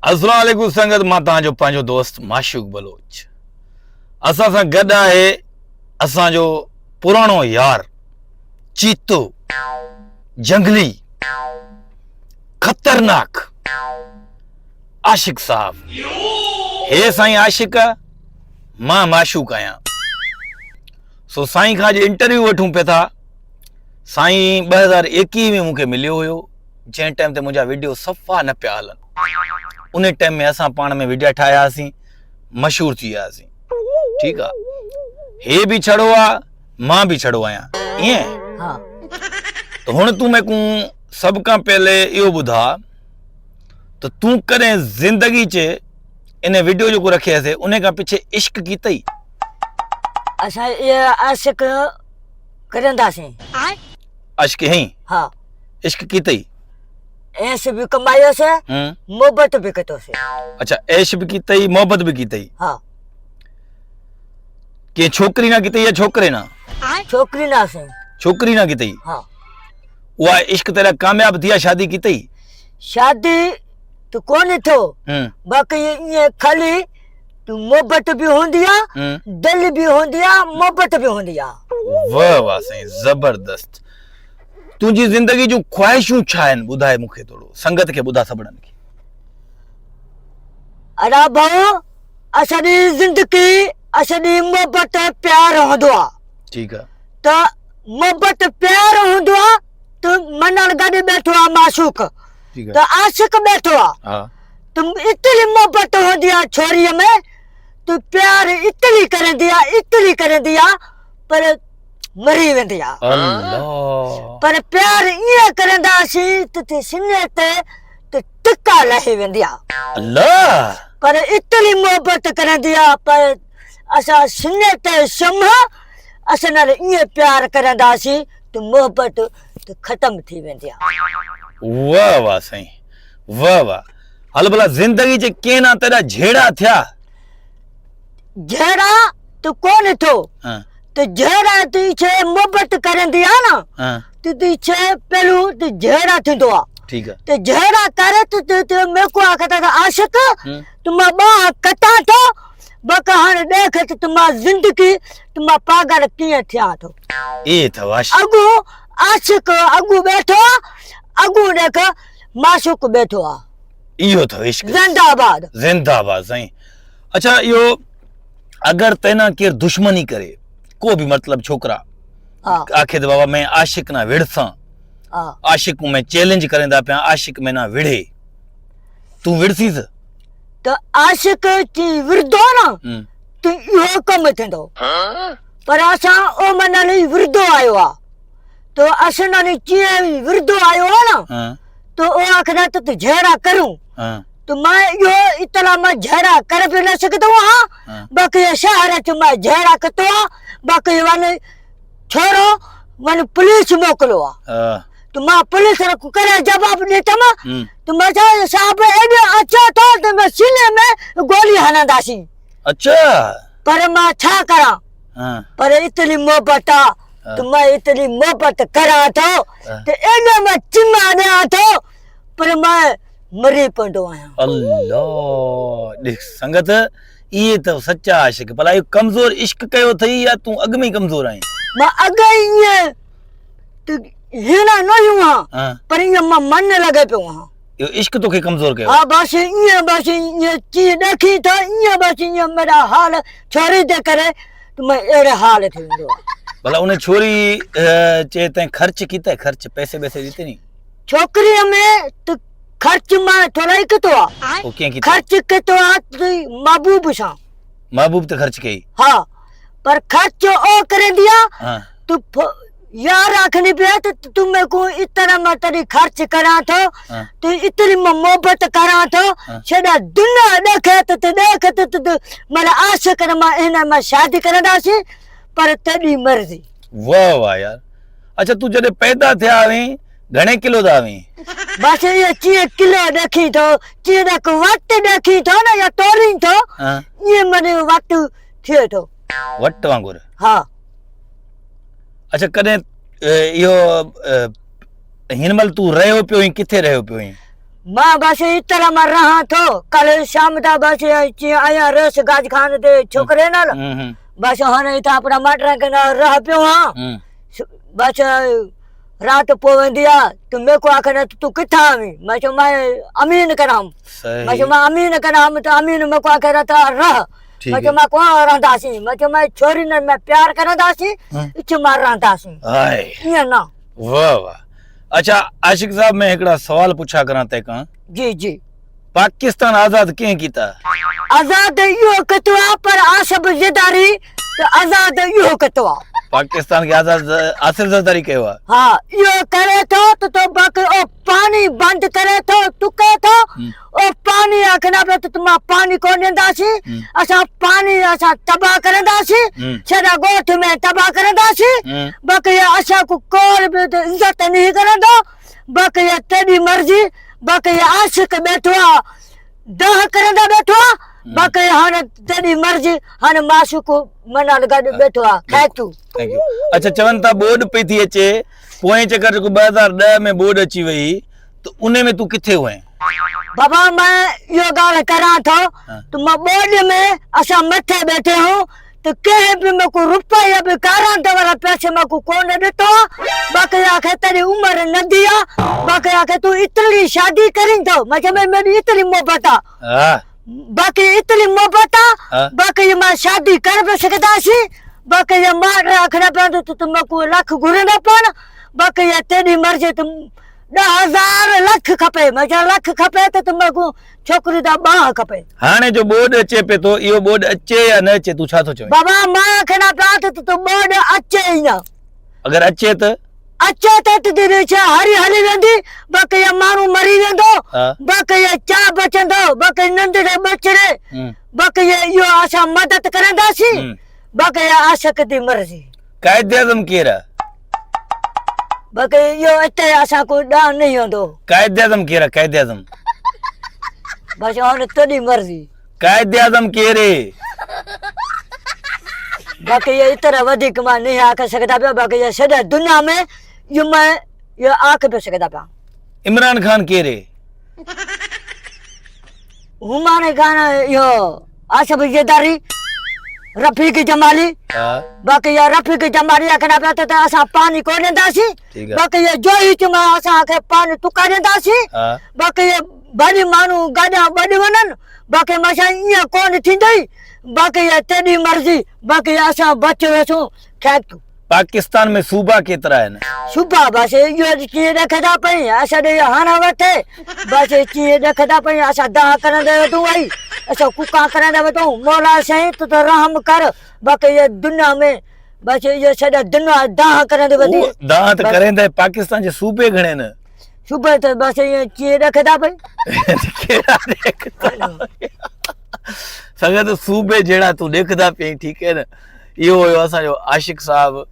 अस्सलाम वालेकुम संगत, मां तव्हांजो पंहिंजो दोस्त माशूक बलोच। असां सां गॾु आहे असांजो पुराणो यार चीतो, जंगली, खतरनाक आशिक साहब। हे साईं आशिक, मां माशूक आहियां। सो साईं खां अॼु इंटरव्यू वठूं पिया था। साईं 2021 में मूंखे मिलियो हुयो, जंहिं टाइम ते मुंहिंजा वीडियो सफ़ा न पिया हलनि। उन टाइम में असां पाण में वीडियो ठाहियासीं, मशहूर थी वियासीं। ठीकु आहे, हे बि छड़ो आहे, मां बि छड़ो आहियां, ईअं। हाँ। तो हुन तूं मेकू सब खां पहले इहो ॿुधा त तूं कॾहिं ज़िंदगी च इन वीडियो जेको रखियसि उन खां पीछे इश्क की अथई? असां ये आशिक करंदासीं। अश्क हई? हाँ। इश्क की अथई? ऐश भी कमायोसे, मोहब्बत भी कतोसे। अच्छा, ऐश भी की अथई, मोहब्बत भी की अथई। हाँ। के छोकरी ना की अथई या छोकरे ना? छोकरी ना से। छोकरी ना की अथई। हाँ। उहा इश्क तेरा कामयाब थी, शादी की अथई? शादी तो कोन थो, बाकी ये खाली तू मोहब्बत भी होंदी आ, दिल भी होंदी आ, मोहब्बत भी होंदी आ। वाह वाह साईं, जबरदस्त। तुझी जिंदगी जो ख्वाहिशूं छा आहिनि ॿुधाए मूंखे, थोरो संगत खे ॿुधा सभड़नि खे। अरे भाऊ, असांजी जिंदगी असांजी मोहब्बत प्यार हूंदो आ। ठीकु आहे। त मोहब्बत प्यार हूंदो आ त मनण गॾु बैठो आ माशूक, ठीकु त आहे। आशिक बैठो आ। हा। तुम इतनी मोहब्बत होंदी आ छोरीअ में, तू प्यार इतनी करंदी आ पर मरी वेंदी आ। अल्लाह। पर प्यार ईअं करंदासीं त सीने ते त टिका लही वेंदी आ। अल्लाह। पर इतनी मोहब्बत करंदी आ, पर असां सीने ते शम्ह असां नाल ईअं प्यार करंदासीं त मोहब्बत त ख़त्म थी वेंदी आ। वाह वाह साईं, वाह वाह। हल भला जिंदगी च के ना तेरा झेड़ा थिया? झेड़ा तो कोन थो, तो झेड़ा तू छे मोहब्बत करंदी आ ना, तू छे पहलू तू झेड़ा थींदो आ। ठीक है। तो झेड़ा करे तो मेरे को आखता था आशिक तुम बा कटा तो बक हाने देख त तुम जिंदगी तुम पागल किए थिया तो। ए था आशिक। अगु आशिक अगु बैठो, अगु देख माशूक बैठो आ। इहो तो इश्क। जिंदाबाद। जिंदाबाद साईं। अच्छा, यो अगर तेना केर दुश्मनी करे, को भी मतलब छोकरा आखे तो बाबा मैं आशिक ना विड़सा, आशिक में चैलेंज करेंदा पे आशिक में ना विड़े, तू विड़सीस? तो आशिक की विरदो ना तो यो कम थेंदो, पर असा ओ मनले विरदो आयो आ, तो असनानी चे विरदो आयो आ ना, तो ओ आखदा तो झेड़ा करूं, तो मैं यो इतना मैं झेड़ा कर भी न सकता हूं। बाकी शहर च मैं झेड़ा कतो, बाकी वाने छोरो वन पुलिस मोकलो आ, तो मैं पुलिस को करे जवाब देता मैं, तो मैं साहब एडे अच्छा था तो मैं सीने में गोली हनदासी। अच्छा। पर मैं छा करा, पर इतनी मोहब्बत तो मैं इतनी मोहब्बत करा तो एडे मैं चिमा दे तो पर मैं मरी पंडो आया। अल्लाह। देख संगत, ये तो सच्चा आशिक। भला ये कमजोर इश्क कयो थई या तू अग में कमजोर आई? मैं अग ये तो हिना न हुआ, पर ये मैं मन लगे पे वहां यो इश्क तो के कमजोर कयो। हां, बस ये चीज देखी तो ये बस ये मेरा हाल छोरी दे करे तो मैं एड़े हाल थी दो। भला उन्हें छोरी चेते खर्च कीता, खर्च पैसे दिते नहीं? छोकरी में तो खर्च में थोड़ा ही कतो आ, ओ के कीता? खर्च कतो आ महबूब सा। महबूब तो खर्च कई? हां, पर खर्च ओ कर दिया। हां। तू यार रखनी पे तो तू मेरे को इतना मैं तेरी खर्च करा तो इतनी मोहब्बत करा तो छड़ा दुनिया देखे तो देख तो मेरा आशिक मैं इना मैं शादी करदा सी, पर तेरी मर्जी। वाह वाह यार। अच्छा, तू जदे पैदा थे आवी घणे किलो दा आवी? बस ये 6 किलो देखी तो चीज को वट देखी तो ना या तोरी तो ये मने वट थे तो वट वांगुर। हां। अच्छा, कदे यो हिनमल तू रहो पियो किथे रहो पियो? मां बस इतर मां रहा थो कल शाम ता बस आया रस गाज खान दे छोकरे नाल बस हाणे इतां अपना माटरा के नाल रह पियो हां बस रात पवेंदी आ तो मेरे को आखना तू किथा आवी मैं चो मैं अमीन कराम मैं चो मैं अमीन कराम तो अमीन मेरे को आखरा था रह मैं चो मैं को रहंदासी मैं चो मैं छोरी ने मैं प्यार करंदासी इच मार रहंदासी हाय ये ना वाह वाह। अच्छा आशिक साहब मैं एकड़ा सवाल पूछा करा ते का जी जी पाकिस्तान आजाद कें कीता आजाद यो कतवा पर आसब जिदारी तो आजाद यो कतवा पाकिस्तान के आजाद आसिफ जरदारी के हुआ हाँ यो करे तो बाकी ओ पानी बंद करे तो कहे तो ओ पानी आखना पे तो तुम पानी को नेंदासी असा पानी असा तबाह करंदासी छड़ा गोठ में तबाह करंदासी बाकी असा को कोर भी तो इज्जत नहीं करंदो बाकी तेरी मर्जी बाकी आशिक बैठो दह करंदा बैठो बाकी हाने तेरी मर्जी हाने माशूक मनाल गड बैठो खाए तू थैंक यू। अच्छा चवन था बोर्ड पे थी अचे पोए चक्कर को 2010 में बोर्ड अची वही तो उने में तू किथे हुए बाबा मैं यो गाल करा था तो मैं बोर्ड में असा मथे बैठे हूं तो कहे भी मेरे को रुपया भी कारा वाला पैसे मेरे को कौन देतो बाकी आखे तेरी उम्र न दिया बाकी आखे तू इतनी शादी करी तो मैं मेरी इतनी मोहब्बत हां बाकी इतनी मोहब्बत बाकी मैं शादी कर भी सकता सी बाकी ये मार रखना पे तो तुम को लाख घुरना पन बाकी ये तेरी मर्जी तुम 10,000 लाख खपे मजा लाख खपे तो तुम को छोकरी दा बाह खपे हाने जो बोर्ड अचे पे तो यो बोर्ड अचे या न अचे तू छा तो चवे बाबा मां खना पे तो बोर्ड अचे ही ना अगर अचे तो दिने छा हरी हली वेंदी बाकी ये मानू मरी वेंदो बाकी ये चा बचंदो बाकी नंदड़े बचड़े बाकी ये यो आशा मदद करंदासी बाकी ये आशिक दी मर्जी कायदे-आज़म केरा बाकी यो इते आशा को डा नहीं होंदो कायदे-आज़म केरा कायदे-आज़म बस हाने तेरी मर्जी कायदे-आज़म केरे बाकी ये इतना वधिक मां नहीं आख सकता पिया बाकी ये सदा दुनिया में यो मैं ये आख पे सकता पिया इमरान खान केरे हुमाने गाना यो आसब जेदारी रफीक जमाली बाकी ये रफीक जमाली आखना पे तो असा पानी को नेंदासी बाकी ये जो ही तुम असा आखे पानी तुका नेंदासी बाकी ये बड़ी मानू गाडा बड़ी वनन बाकी मसा ये कौन थींदई बाकी ये तेरी मर्जी बाकी असा बच वेसो खैक पाकिस्तान में सूबा केतरा है ना सुबह बस यो चीज रखदा पई असा दे हाना वठे बस चीज रखदा पई असा दा करन दे तू आई असा कुका करन दे तू मौला सही तो रहम कर बाकी ये दुनिया में बस ये सदा दुनिया दा करन दे वदी दांत करें दे पाकिस्तान जे सूबे घणे न सुबह तो बस ये चीज रखदा पई केड़ा देखदा सगे तो सूबे जेड़ा तू देखदा पे ठीक है ना यो असा जो आशिक साहब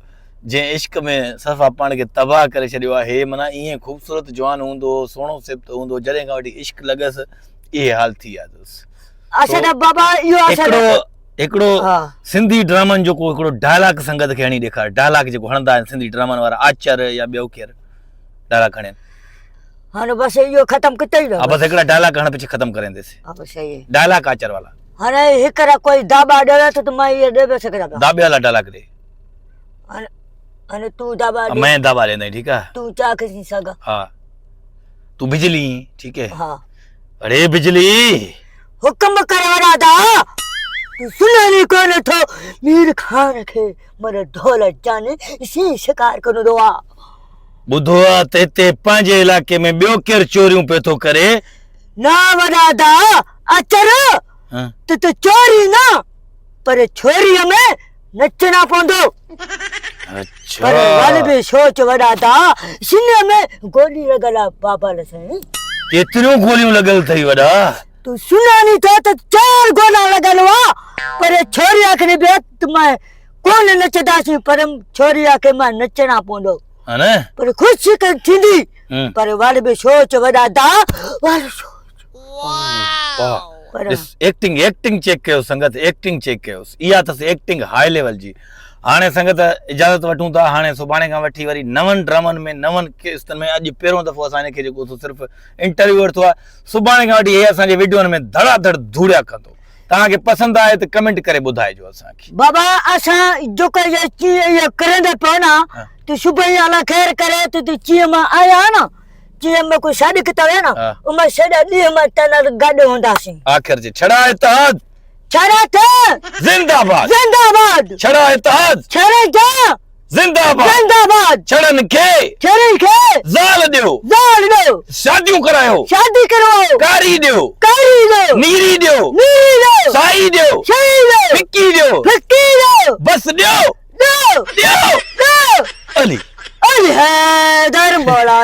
जे इश्क में सफा पाण के तबाह करे छडियो है मना इए खूबसूरत जवान हुंदो सोणो सिफ्त हुंदो जरे का वडी इश्क लगस ये हाल थी आदस अच्छा बाबा यो अच्छा एकड़ो सिंधी ड्रामन जो को एकड़ो डायलॉग संगत खणी देखा डायलॉग जो हणदा सिंधी ड्रामन वाला आचार या बेउ केर डायलॉग खणे हां बस यो खत्म किते ही अब बस एकड़ा डायलॉग हण पीछे खत्म करें देसे अब सही है डायलॉग आचार वाला अरे हिकरा कोई दाबा देवे तो मैं ये देवे सकदा दाबे वाला डायलॉग दे अने तू दाबा दे मैं दाबा लेना ठीक है तू चा किसी सगा हां तू बिजली ठीक है हां अरे बिजली हुक्म करवाना था तू सुननी कौन थो मीर खान के मरे दौलत जाने इसी शिकार करो दोआ बुधवा ते पांजे इलाके में बियो केर चोरियों पे तो करे ना वड़ा दा अचर तो चोरी ना पर छोरी में नचना पोंदो अच्छा पर वाले भी सोच वड़ा था सीने में गोली लगला पापा लसे कितनो गोलियों लगल थई वड़ा तू सुना नहीं तो 4 गोला लगलवा पर छोरी आखने बे तुम कौन नचदा सी पर छोरी आखे में नचना पोंदो है ना पर खुश कर थींदी पर वाले भी सोच वड़ा था वाले सोच वाह एक्टिंग चेक कयो संगत एक्टिंग चेक कयो इया तस एक्टिंग हाई लेवल जी हाणे संगत इजाज़त वठूं था। हाणे सुभाणे खां वठी वरी नवनि ड्रामनि में नवनि किस्तनि में अॼु पहिरियों दफ़ो असां हिनखे जेको सिर्फ़ु इंटरव्यू वरितो आहे। सुभाणे खां वठी हे असांजे वीडियोनि में धड़ाधड़ धूड़िया कंदो। तव्हांखे पसंदि आहे त कमेंट करे ॿुधाइजो असांखे। बाबा असां जेको ये करंदे पियो न तो सुबह अल्लाह खैर करे तो चीअ मां आया न चीअ में कोई शादी किता है ना उमा सदा दी मां तन गाडे होंदासीं। आखिर जे छड़ा इत्तेहाद छड़ा थे जिंदाबाद जिंदाबाद छड़ा इत्तेहाद छड़े जा जिंदाबाद जिंदाबाद छड़न के छड़े के ज़ाल दियो जाल दो शादियूं करायो शादी करवाओ कारी दियो करी दो नीरी दियो नीरी दो साई दियो सही दो फिक्की दियो फिक्की दो बस दियो दो दियो दो अली अली है दर मौला